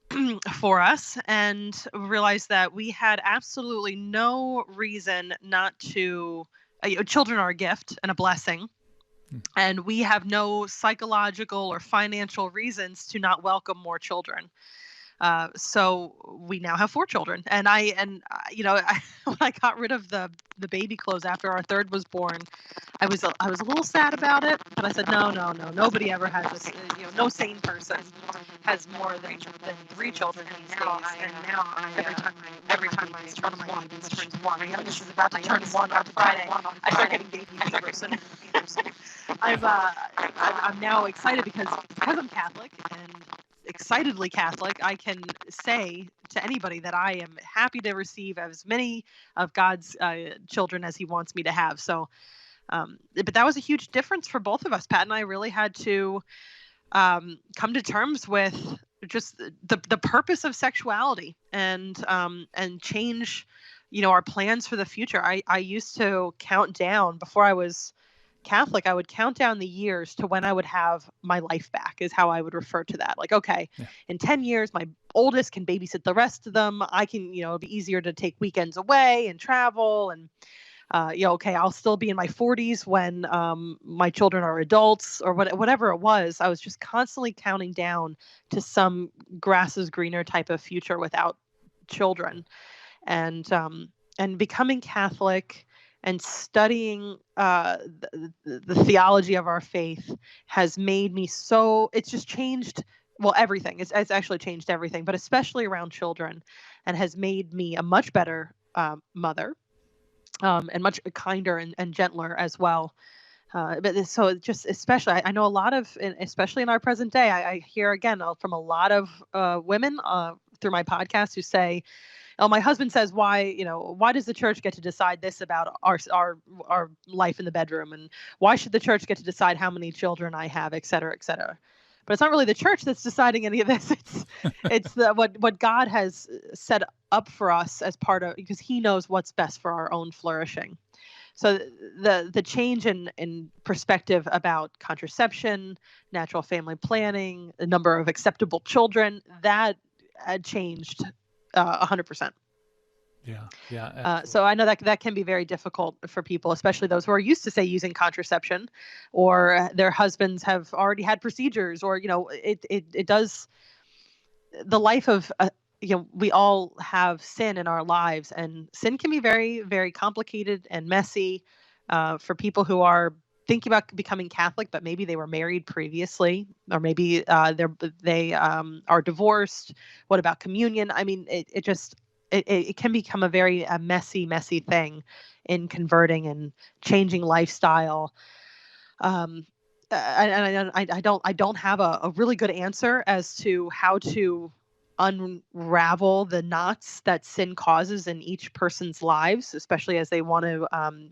for us, and realized that we had absolutely no reason not to. Children are a gift and a blessing, and we have no psychological or financial reasons to not welcome more children. So we now have 4 children, and when I got rid of the baby clothes after our 3rd was born, I was a little sad about it, but I said, no, nobody ever has this, no sane person has more than 3 children these days. And now every time my turns one, my youngest is about to turn 1 on Friday, I start getting baby fever. So I'm now excited because I'm Catholic and excitedly Catholic, I can say to anybody that I am happy to receive as many of God's children as he wants me to have. So, but that was a huge difference for both of us. Pat and I really had to come to terms with just the purpose of sexuality and change, our plans for the future. I used to count down before I was Catholic. I would count down the years to when I would have my life back, is how I would refer to that. Like, okay, in 10 years, my oldest can babysit the rest of them. I can, it'll be easier to take weekends away and travel. And, okay, I'll still be in my 40s when my children are adults, or whatever it was. I was just constantly counting down to some grass is greener type of future without children. And becoming Catholic and studying the theology of our faith has made me it's just changed, everything. It's actually changed everything, but especially around children, and has made me a much better mother, and much kinder and gentler as well. But so just especially, I know a lot of, especially in our present day, I hear again from a lot of women through my podcast who say, "Oh, my husband says, why does the church get to decide this about our life in the bedroom? And why should the church get to decide how many children I have, et cetera, et cetera?" But it's not really the church that's deciding any of this. It's what God has set up for us as part of, because he knows what's best for our own flourishing. So the change in perspective about contraception, natural family planning, the number of acceptable children, that had changed 100%. Yeah. So I know that can be very difficult for people, especially those who are used to, say, using contraception, or their husbands have already had procedures, or it does. The life of we all have sin in our lives, and sin can be very, very complicated and messy for people who are thinking about becoming Catholic, but maybe they were married previously, or maybe they are divorced. What about communion? I mean, it can become a very messy thing in converting and changing lifestyle. I don't have a really good answer as to how to unravel the knots that sin causes in each person's lives, especially as they want to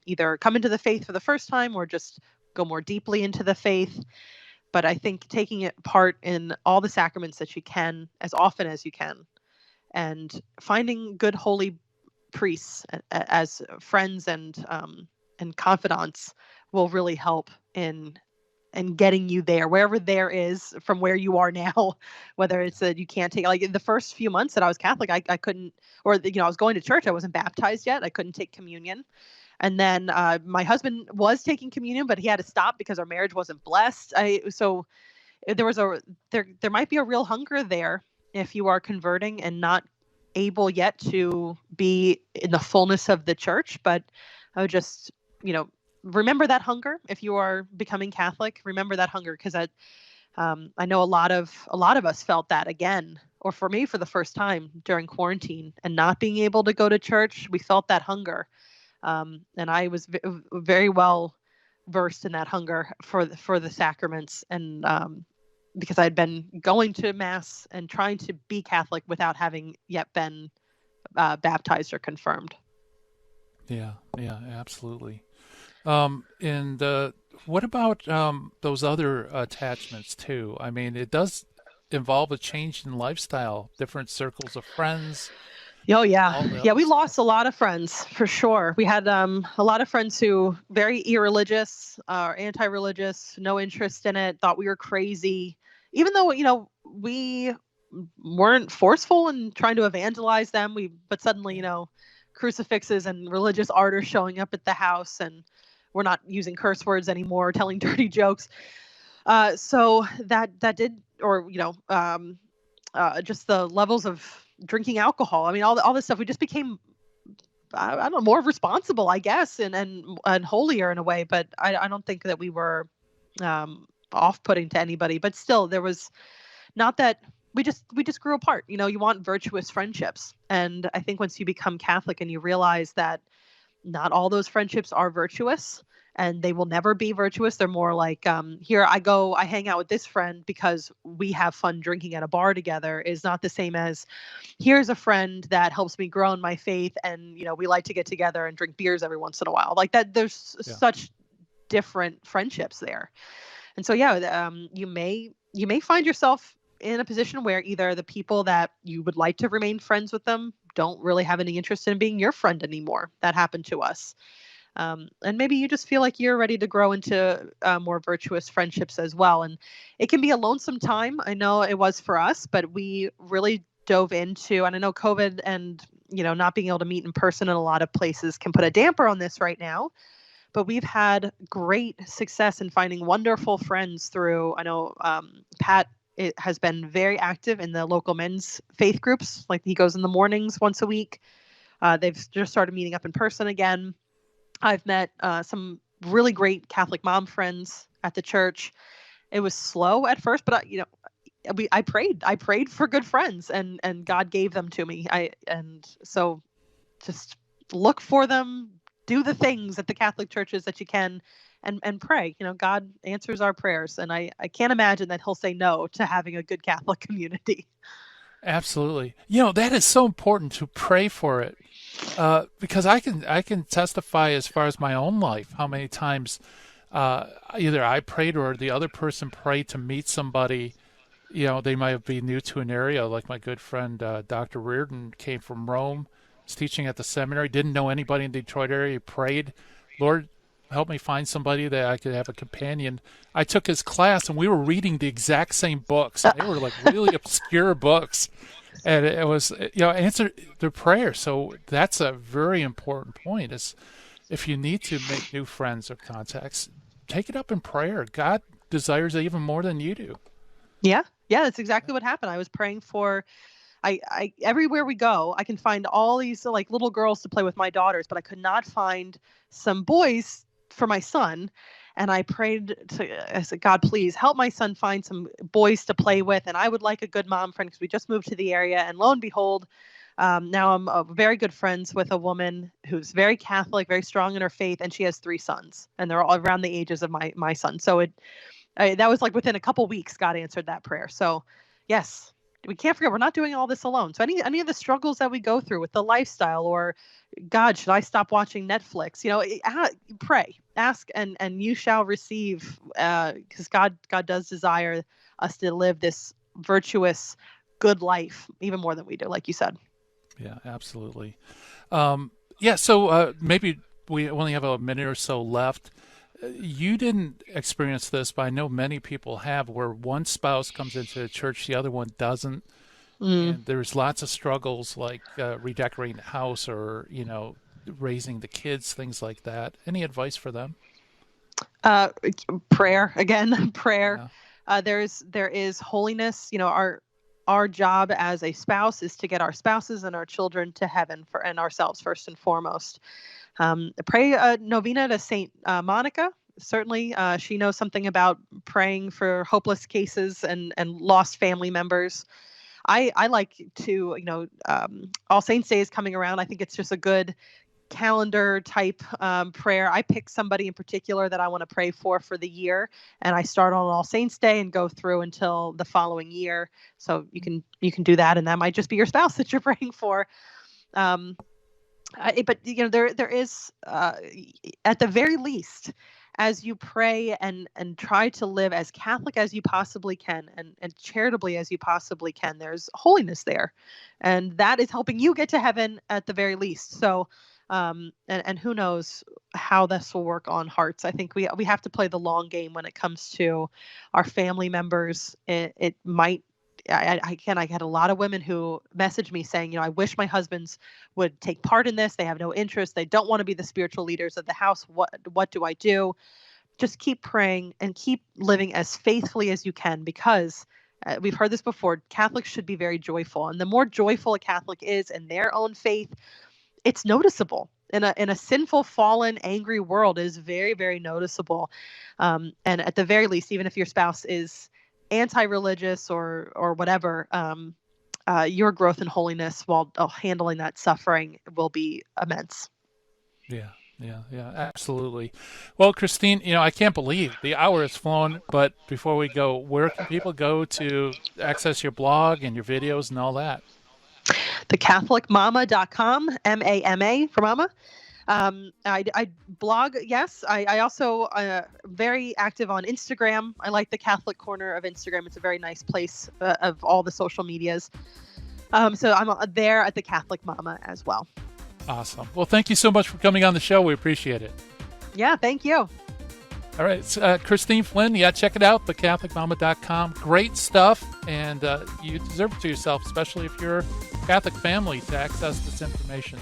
either come into the faith for the first time or just go more deeply into the faith. But I think taking it part in all the sacraments that you can, as often as you can, and finding good holy priests as friends and confidants will really help in getting you there, wherever there is from where you are now. Whether it's that you can't take, like in the first few months that I was Catholic, I couldn't, or I was going to church, I wasn't baptized yet, I couldn't take communion. And then my husband was taking communion, but he had to stop because our marriage wasn't blessed. So there might be a real hunger there if you are converting and not able yet to be in the fullness of the church. But I would just, remember that hunger. If you are becoming Catholic, remember that hunger, because I know a lot of us felt that again, or for me, for the first time during quarantine and not being able to go to church, we felt that hunger. And I was very well versed in that hunger for the sacraments, and because I'd been going to Mass and trying to be Catholic without having yet been baptized or confirmed. Yeah, absolutely. And what about those other attachments too? I mean, it does involve a change in lifestyle, different circles of friends. Oh yeah, we lost a lot of friends for sure. We had a lot of friends who very irreligious, anti-religious, no interest in it, thought we were crazy, even though we weren't forceful in trying to evangelize them. But suddenly crucifixes and religious art are showing up at the house, and we're not using curse words anymore, telling dirty jokes. So that did, or just the levels of drinking alcohol. I mean, all this stuff. We just became, I don't know, more responsible, I guess, and holier in a way. But I don't think that we were off-putting to anybody. But still, there was not that. We just grew apart. You want virtuous friendships, and I think once you become Catholic and you realize that not all those friendships are virtuous, and they will never be virtuous. They're more like, here I hang out with this friend because we have fun drinking at a bar together, is not the same as here's a friend that helps me grow in my faith, and we like to get together and drink beers every once in a while. Like that, there's such different friendships there. And so you may find yourself in a position where either the people that you would like to remain friends with them don't really have any interest in being your friend anymore. That happened to us. And maybe you just feel like you're ready to grow into more virtuous friendships as well. And it can be a lonesome time. I know it was for us, but we really dove into, and I know COVID and, not being able to meet in person in a lot of places can put a damper on this right now. But we've had great success in finding wonderful friends through, I know Pat has been very active in the local men's faith groups. Like he goes in the mornings once a week. They've just started meeting up in person again. I've met some really great Catholic mom friends at the church. It was slow at first, but I prayed for good friends, and God gave them to me. So just look for them, do the things at the Catholic churches that you can, and pray. God answers our prayers, and I can't imagine that He'll say no to having a good Catholic community. Absolutely. That is so important to pray for it. Because I can testify as far as my own life, how many times either I prayed or the other person prayed to meet somebody. They might be new to an area, like my good friend Dr. Reardon came from Rome, was teaching at the seminary, didn't know anybody in the Detroit area. He prayed, Lord, help me find somebody that I could have a companion. I took his class, and we were reading the exact same books. They were like really obscure books. And it was, answer the prayer. So that's a very important point, is if you need to make new friends or contacts, take it up in prayer. God desires it even more than you do. Yeah, that's exactly what happened. I was praying for, I everywhere we go, I can find all these like little girls to play with my daughters, but I could not find some boys for my son. And I prayed I said, God, please help my son find some boys to play with. And I would like a good mom friend because we just moved to the area. And lo and behold, now I'm very good friends with a woman who's very Catholic, very strong in her faith, and she has 3 sons, and they're all around the ages of my son. So that was like within a couple weeks, God answered that prayer. So yes, we can't forget we're not doing all this alone. So any of the struggles that we go through with the lifestyle, or God, should I stop watching Netflix? Pray, ask, and you shall receive, because God does desire us to live this virtuous, good life, even more than we do, like you said. Yeah, absolutely. So maybe we only have a minute or so left. You didn't experience this, but I know many people have, where one spouse comes into the church, the other one doesn't. And there's lots of struggles like redecorating the house or, raising the kids, things like that. Any advice for them? Prayer, again, prayer. Yeah. There is holiness. Our job as a spouse is to get our spouses and our children to heaven and ourselves first and foremost. Pray a novena to Saint Monica. Certainly, she knows something about praying for hopeless cases and lost family members. I like to, All Saints Day is coming around. I think it's just a good calendar type prayer. I pick somebody in particular that I want to pray for the year, and I start on All Saints Day and go through until the following year. So you can do that, and that might just be your spouse that you're praying for. But there is at the very least, as you pray and try to live as Catholic as you possibly can and charitably as you possibly can, there's holiness there, and that is helping you get to heaven at the very least. So and who knows how this will work on hearts. I think we have to play the long game when it comes to our family members. It might, I had a lot of women who messaged me saying, I wish my husbands would take part in this. They have no interest. They don't want to be the spiritual leaders of the house. What do I do? Just keep praying and keep living as faithfully as you can, because we've heard this before. Catholics should be very joyful, and the more joyful a Catholic is in their own faith, it's noticeable. In a sinful, fallen, angry world, it is very, very noticeable. And at the very least, even if your spouse is anti-religious or whatever, your growth in holiness while handling that suffering will be immense. Yeah, absolutely. Well, Christine, I can't believe the hour has flown, but before we go, where can people go to access your blog and your videos and all that? thecatholicmama.com, MAMA for mama. I blog, yes. I also very active on Instagram. I like the Catholic corner of Instagram. It's a very nice place of all the social medias. So I'm there at the Catholic Mama as well. Awesome. Well, thank you so much for coming on the show. We appreciate it. Yeah, thank you. All right, Christine Flynn, check it out, thecatholicmama.com. Great stuff, and you deserve it to yourself, especially if you're a Catholic family, to access this information.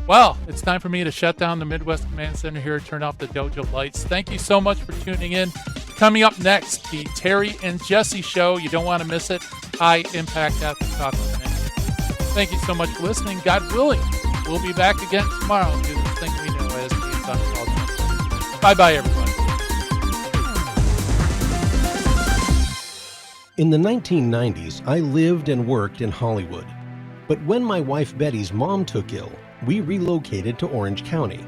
Well, it's time for me to shut down the Midwest Command Center here, turn off the dojo lights. Thank you so much for tuning in. Coming up next, the Terry and Jesse Show. You don't want to miss it. High Impact Catholic Talk. Thank you so much for listening. God willing, we'll be back again tomorrow to do this thing we know as the Apologetic. Bye-bye, everyone. In the 1990s, I lived and worked in Hollywood. But when my wife Betty's mom took ill, we relocated to Orange County.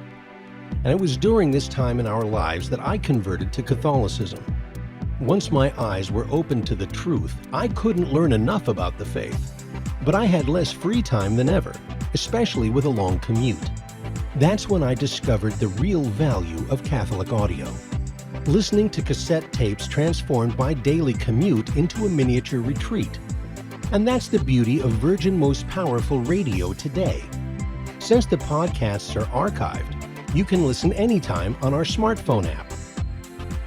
And it was during this time in our lives that I converted to Catholicism. Once my eyes were opened to the truth, I couldn't learn enough about the faith. But I had less free time than ever, especially with a long commute. That's when I discovered the real value of Catholic audio. Listening to cassette tapes transformed my daily commute into a miniature retreat. And that's the beauty of Virgin Most Powerful Radio today. Since the podcasts are archived, you can listen anytime on our smartphone app.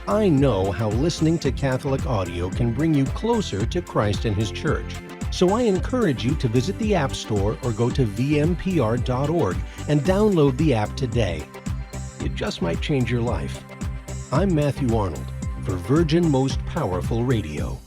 I know how listening to Catholic audio can bring you closer to Christ and His Church. So I encourage you to visit the App Store or go to vmpr.org and download the app today. It just might change your life. I'm Matthew Arnold for Virgin Most Powerful Radio.